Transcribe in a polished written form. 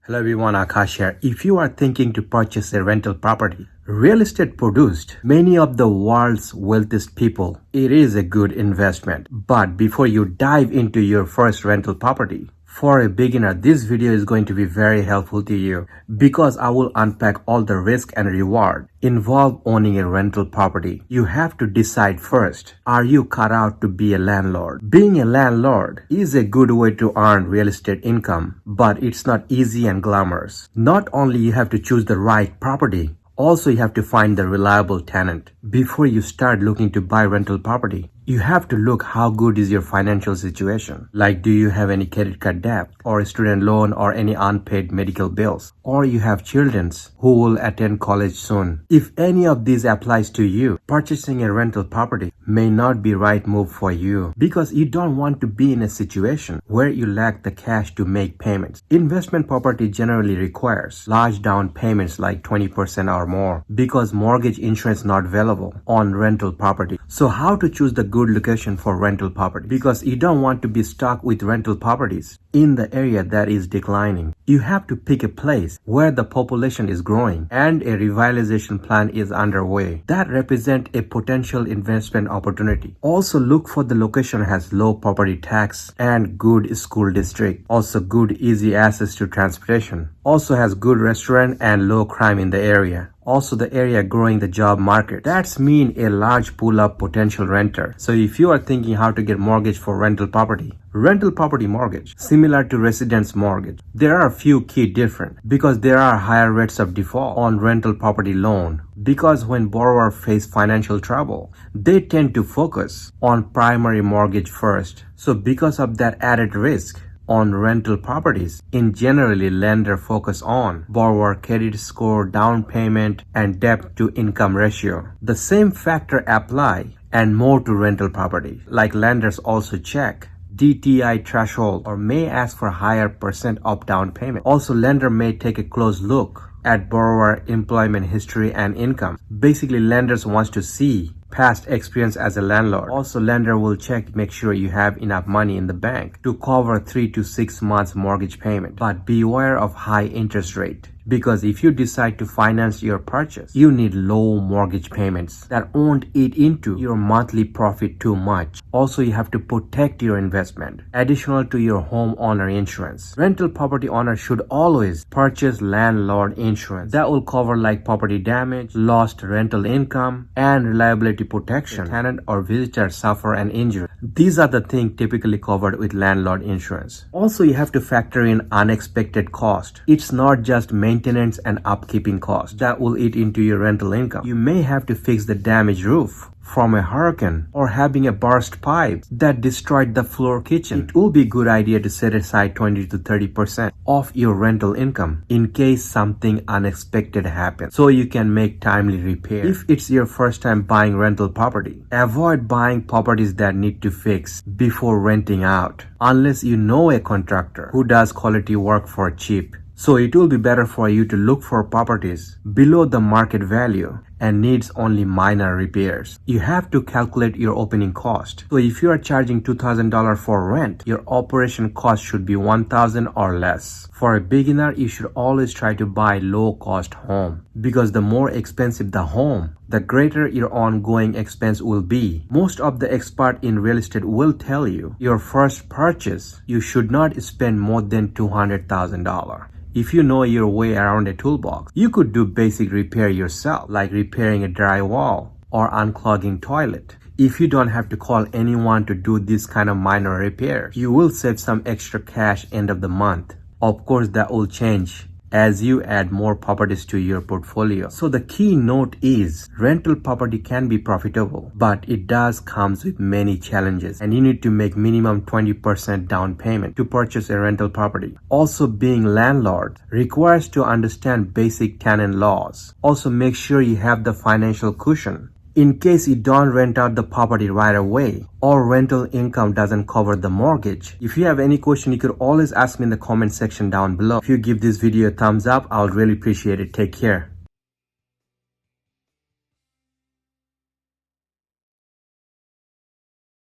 Hello everyone, Akash here. If you are thinking to purchase a rental property, real estate produced many of the world's wealthiest people. It is a good investment. But before you dive into your first rental property, for a beginner, this video is going to be very helpful to you because I will unpack all the risk and reward involved owning a rental property. You have to decide first, are you cut out to be a landlord? Being a landlord is a good way to earn real estate income, but it's not easy and glamorous. Not only you have to choose the right property, also you have to find the reliable tenant. Before you start looking to buy rental property, you have to look how good is your financial situation. Like, do you have any credit card debt or a student loan or any unpaid medical bills? Or you have children who will attend college soon. If any of these applies to you, purchasing a rental property may not be right move for you because you don't want to be in a situation where you lack the cash to make payments. Investment property generally requires large down payments like 20% or more because mortgage insurance not available on rental property. So how to choose the good location for rental property? Because you don't want to be stuck with rental properties in the area that is declining. You have to pick a place where the population is growing and a revitalization plan is underway that represent a potential investment opportunity. Also look for the location has low property tax and good school district. Also good easy access to transportation. Also has good restaurant and low crime in the area. Also the area growing the job market. That's mean a large pool of potential renter. So if you are thinking how to get mortgage for rental property mortgage, similar to residence mortgage, there are a few key different because there are higher rates of default on rental property loan. Because when borrowers face financial trouble, they tend to focus on primary mortgage first. So because of that added risk, on rental properties, in generally lender focus on borrower credit score, down payment, and debt to income ratio. The same factor apply and more to rental property. Like lenders also check DTI threshold or may ask for higher percent of down payment. Also lender may take a close look at borrower employment history and income. Basically lenders wants to see past experience as a landlord. Also lender will check make sure you have enough money in the bank to cover 3 to 6 months mortgage payment. But beware of high interest rate, because if you decide to finance your purchase, you need low mortgage payments that won't eat into your monthly profit too much. Also you have to protect your investment additional to your homeowner insurance. Rental property owner should always purchase landlord insurance that will cover like property damage, lost rental income, and reliability protection. Tenant or visitor suffer an injury. These are the things typically covered with landlord insurance. Also you have to factor in unexpected cost. It's not just maintenance and upkeeping costs that will eat into your rental income. You may have to fix the damaged roof from a hurricane or having a burst pipe that destroyed the floor kitchen. It will be a good idea to set aside 20 to 30% of your rental income in case something unexpected happens so you can make timely repair. If it's your first time buying rental property, avoid buying properties that need to fix before renting out unless you know a contractor who does quality work for cheap. So it will be better for you to look for properties below the market value and needs only minor repairs. You have to calculate your opening cost. So if you are charging $2,000 for rent, your operation cost should be $1,000 or less. For a beginner, you should always try to buy low cost home because the more expensive the home, the greater your ongoing expense will be. Most of the expert in real estate will tell you your first purchase, you should not spend more than $200,000. If you know your way around a toolbox, you could do basic repair yourself, like repairing a drywall or unclogging toilet. If you don't have to call anyone to do this kind of minor repairs, you will save some extra cash end of the month. Of course, that will change as you add more properties to your portfolio. So the key note is rental property can be profitable, but it does comes with many challenges and you need to make minimum 20% down payment to purchase a rental property. Also being landlord requires to understand basic tenant laws. Also make sure you have the financial cushion in case you don't rent out the property right away or rental income doesn't cover the mortgage. If you have any question, you could always ask me in the comment section down below. If you give this video a thumbs up, I would really appreciate it. Take care.